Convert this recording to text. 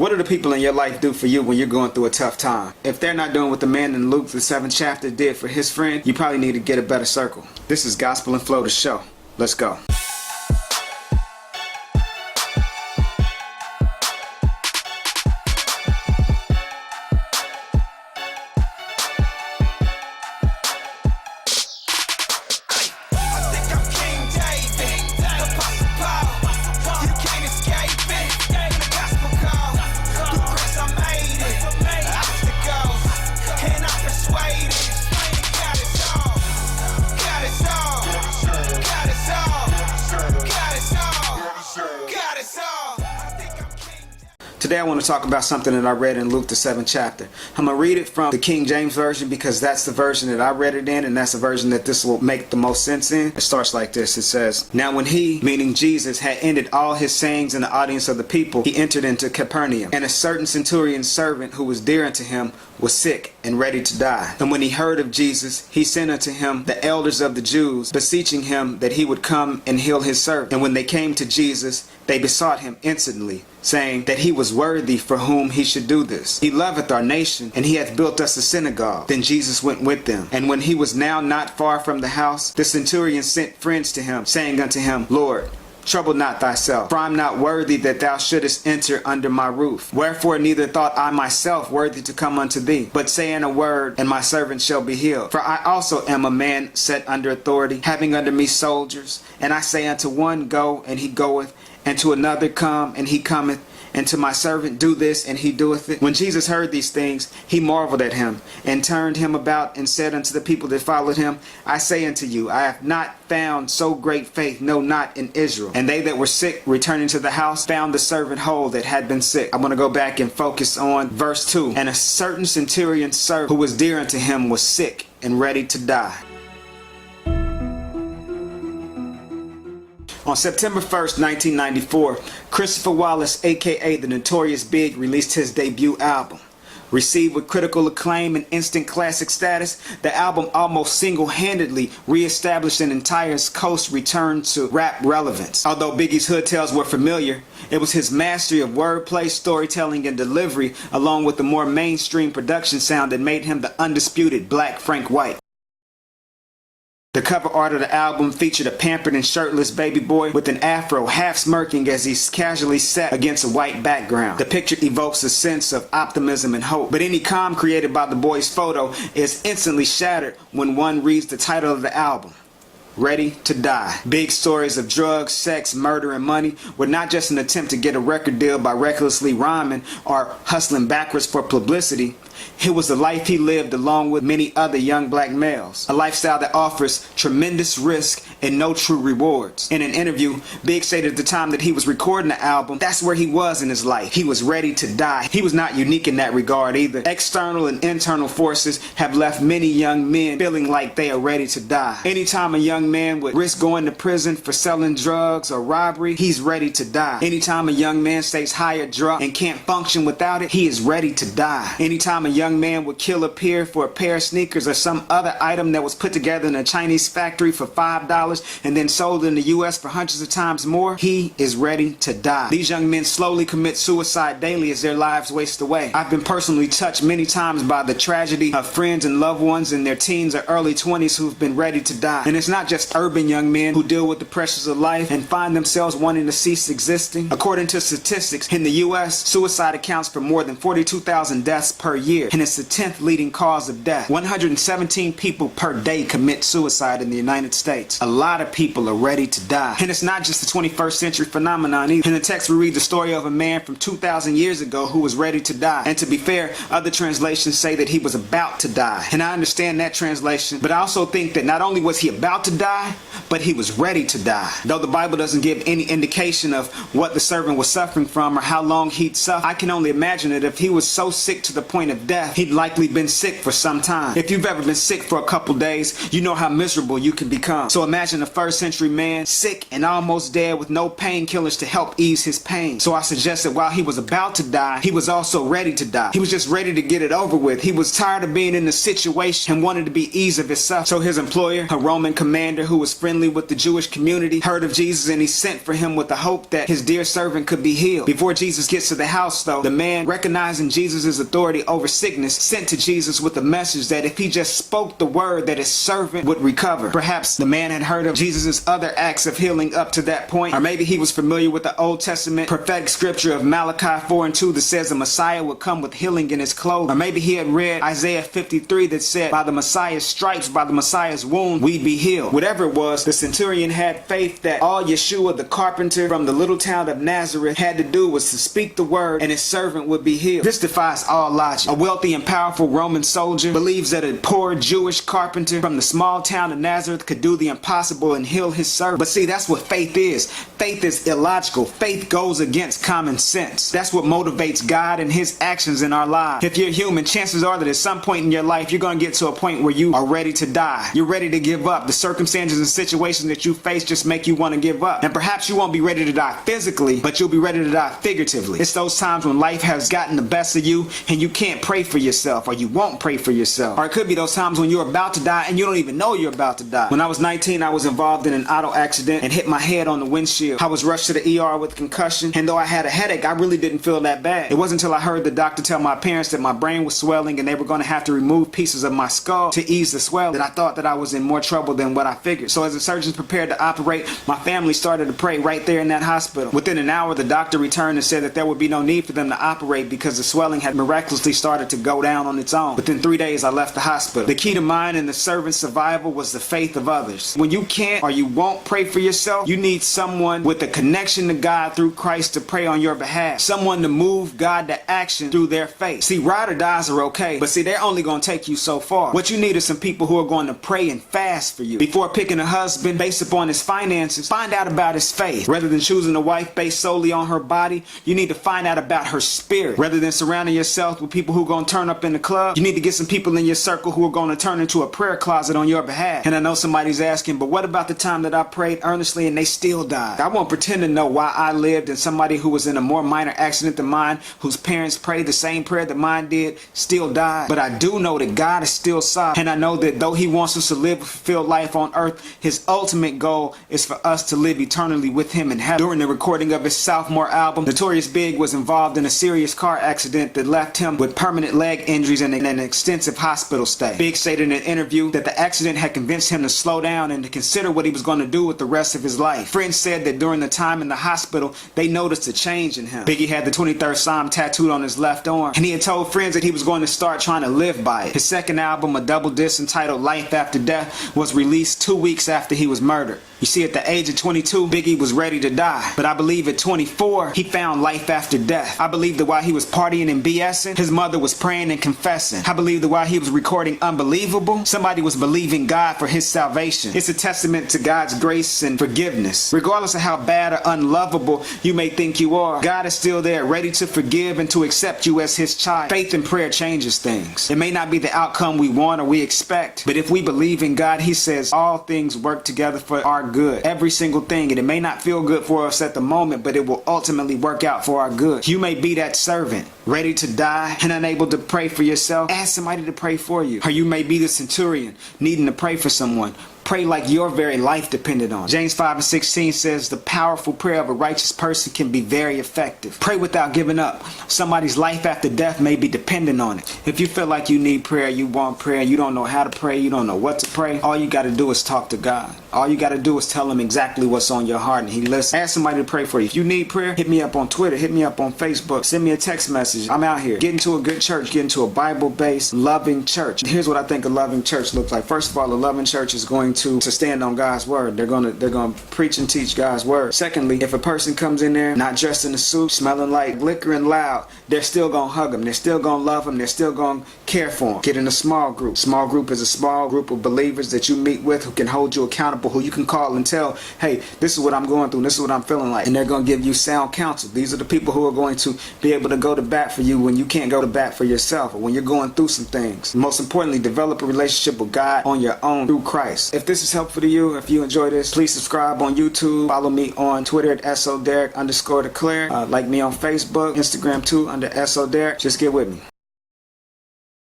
What do the people in your life do for you when you're going through a tough time? If they're not doing what the man in Luke, the 7th chapter, did for his friend, you probably need to get a better circle. This is Gospel and Flow, the show. Let's go. Today I want to talk about something that I read in Luke the 7th chapter. I'm going to read it from the King James Version because that's the version that I read it in, and that's the version that this will make the most sense in. It starts like this. It says, "Now when he," meaning Jesus, "had ended all his sayings in the audience of the people, he entered into Capernaum. And a certain centurion's servant who was dear unto him was sick and ready to die. And when he heard of Jesus, he sent unto him the elders of the Jews, beseeching him that he would come and heal his servant. And when they came to Jesus, they besought him instantly, saying that he was worthy for whom he should do this. He loveth our nation, and he hath built us a synagogue." Then Jesus went with them. And when he was now not far from the house, the centurion sent friends to him, saying unto him, "Lord, trouble not thyself, for I am not worthy that thou shouldest enter under my roof. Wherefore neither thought I myself worthy to come unto thee, but saying a word, and my servant shall be healed. For I also am a man set under authority, having under me soldiers. And I say unto one, Go, and he goeth, and to another, Come, and he cometh, and to my servant, Do this, and he doeth it." When Jesus heard these things, he marveled at him, and turned him about, and said unto the people that followed him, "I say unto you, I have not found so great faith, no, not in Israel." And they that were sick, returning to the house, found the servant whole that had been sick. I'm going to go back and focus on verse 2. "And a certain centurion's servant who was dear unto him was sick and ready to die." On September 1st, 1994, Christopher Wallace, aka the Notorious Big, released his debut album. Received with critical acclaim and instant classic status, the album almost single-handedly re-established an entire coast's return to rap relevance. Although Biggie's hood tales were familiar, it was his mastery of wordplay, storytelling, and delivery, along with the more mainstream production sound, that made him the undisputed Black Frank White. The cover art of the album featured a pampered and shirtless baby boy with an afro, half smirking as he casually sat against a white background. The picture evokes a sense of optimism and hope, but any calm created by the boy's photo is instantly shattered when one reads the title of the album, Ready to Die. Big stories of drugs, sex, murder, and money were not just an attempt to get a record deal by recklessly rhyming or hustling backwards for publicity. It was the life he lived along with many other young black males. A lifestyle that offers tremendous risk and no true rewards. In an interview, Big stated at the time that he was recording the album, that's where he was in his life. He was ready to die. He was not unique in that regard either. External and internal forces have left many young men feeling like they are ready to die. Anytime a young man would risk going to prison for selling drugs or robbery, he's ready to die. Anytime a young man stays high or drunk and can't function without it, he is ready to die. Anytime a young man would kill a peer for a pair of sneakers or some other item that was put together in a Chinese factory for $5 and then sold in the US for hundreds of times more, he is ready to die. These young men slowly commit suicide daily as their lives waste away. I've been personally touched many times by the tragedy of friends and loved ones in their teens or early 20s who've been ready to die. And it's not just urban young men who deal with the pressures of life and find themselves wanting to cease existing. According to statistics, in the US, suicide accounts for more than 42,000 deaths per year, and it's the 10th leading cause of death. 117 people per day commit suicide in the United States. A lot of people are ready to die. And it's not just a 21st century phenomenon either. In the text we read the story of a man from 2,000 years ago who was ready to die. And to be fair, other translations say that he was about to die. And I understand that translation, but I also think that not only was he about to die, but he was ready to die. Though the Bible doesn't give any indication of what the servant was suffering from or how long he'd suffer, I can only imagine that if he was so sick to the point of of death, he'd likely been sick for some time. If you've ever been sick for a couple days, you know how miserable you can become. So imagine a first century man, sick and almost dead with no painkillers to help ease his pain. So I suggest that while he was about to die, he was also ready to die. He was just ready to get it over with. He was tired of being in the situation and wanted to be eased of his suffering. So his employer, a Roman commander who was friendly with the Jewish community, heard of Jesus, and he sent for him with the hope that his dear servant could be healed. Before Jesus gets to the house though, the man, recognizing Jesus' authority over sickness, sent to Jesus with a message that if he just spoke the word that his servant would recover. Perhaps the man had heard of Jesus' other acts of healing up to that point, or maybe he was familiar with the Old Testament prophetic scripture of Malachi 4:2 that says the Messiah would come with healing in his clothes. Or maybe he had read Isaiah 53 that said by the Messiah's stripes, by the Messiah's wound, we'd be healed. Whatever it was, the centurion had faith that all Yeshua the carpenter from the little town of Nazareth had to do was to speak the word and his servant would be healed. This defies all logic. A wealthy and powerful Roman soldier believes that a poor Jewish carpenter from the small town of Nazareth could do the impossible and heal his servant. But see, that's what faith is. Faith is illogical. Faith goes against common sense. That's what motivates God and his actions in our lives. If you're human, chances are that at some point in your life, you're going to get to a point where you are ready to die. You're ready to give up. The circumstances and situations that you face just make you want to give up. And perhaps you won't be ready to die physically, but you'll be ready to die figuratively. It's those times when life has gotten the best of you and you can't pray for yourself, or you won't pray for yourself. Or it could be those times when you're about to die and you don't even know you're about to die. When I was 19, I was involved in an auto accident and hit my head on the windshield. I was rushed to the ER with concussion, and though I had a headache, I really didn't feel that bad. It wasn't until I heard the doctor tell my parents that my brain was swelling and they were going to have to remove pieces of my skull to ease the swelling that I thought that I was in more trouble than what I figured. So as the surgeons prepared to operate, my family started to pray right there in that hospital. Within an hour, the doctor returned and said that there would be no need for them to operate because the swelling had miraculously started to go down on its own. Within 3 days, I left the hospital. The key to mine and the servant's survival was the faith of others. When you can't or you won't pray for yourself, you need someone with a connection to God through Christ to pray on your behalf. Someone to move God to action through their faith. See, ride or dies are okay, but see, they're only going to take you so far. What you need is some people who are going to pray and fast for you. Before picking a husband based upon his finances, find out about his faith. Rather than choosing a wife based solely on her body, you need to find out about her spirit. Rather than surrounding yourself with people who are going to turn up in the club, you need to get some people in your circle who are going to turn into a prayer closet on your behalf. And I know somebody's asking, but what about the time that I prayed earnestly and they still died? I won't pretend to know why I lived and somebody who was in a more minor accident than mine, whose parents prayed the same prayer that mine did, still died. But I do know that God is still sovereign. And I know that though he wants us to live a fulfilled life on earth, his ultimate goal is for us to live eternally with him in heaven. During the recording of his sophomore album, Notorious Big was involved in a serious car accident that left him with permanent leg injuries and an extensive hospital stay. Big stated in an interview that the accident had convinced him to slow down and to consider what he was going to do with the rest of his life. Friends said that during the time in the hospital, they noticed a change in him. Biggie had the 23rd Psalm tattooed on his left arm, and he had told friends that he was going to start trying to live by it. His second album, a double disc entitled Life After Death, was released 2 weeks after he was murdered. You see, at the age of 22, Biggie was ready to die. But I believe at 24, he found life after death. I believe that while he was partying and BSing, his mother was praying and confessing. I believe that while he was recording Unbelievable, somebody was believing God for his salvation. It's a testament to God's grace and forgiveness. Regardless of how bad or unlovable you may think you are, God is still there, ready to forgive and to accept you as his child. Faith and prayer changes things. It may not be the outcome we want or we expect, but if we believe in God, he says all things work together for our good. Every single thing. And it may not feel good for us at the moment, but it will ultimately work out for our good. You may be that servant, ready to die and unable to pray for yourself. Ask somebody to pray for you. Or you may be the centurion, needing to pray for someone. Pray like your very life depended on it. James 5:16 says the powerful prayer of a righteous person can be very effective. Pray without giving up. Somebody's life after death may be dependent on it. If you feel like you need prayer, you want prayer, you don't know how to pray, you don't know what to pray, all you got to do is talk to God. All you got to do is tell him exactly what's on your heart and he listens. Ask somebody to pray for you. If you need prayer, hit me up on Twitter, hit me up on Facebook, send me a text message. I'm out here. Get into a good church, get into a Bible-based, loving church. Here's what I think a loving church looks like. First of all, a loving church is going going to stand on God's word. They're going to preach and teach God's word. Secondly, if a person comes in there not dressed in a suit, smelling like liquor and loud, they're still going to hug them. They're still going to love them. They're still going to care for them. Get in a small group. Small group is a small group of believers that you meet with who can hold you accountable, who you can call and tell, hey, this is what I'm going through. This is what I'm feeling like. And they're going to give you sound counsel. These are the people who are going to be able to go to bat for you when you can't go to bat for yourself or when you're going through some things. Most importantly, develop a relationship with God on your own through Christ. If this is helpful to you, if you enjoy this, please subscribe on YouTube. Follow me on Twitter at esoderic_the cleric. Like me on Facebook, Instagram too under esoderic. Just get with me.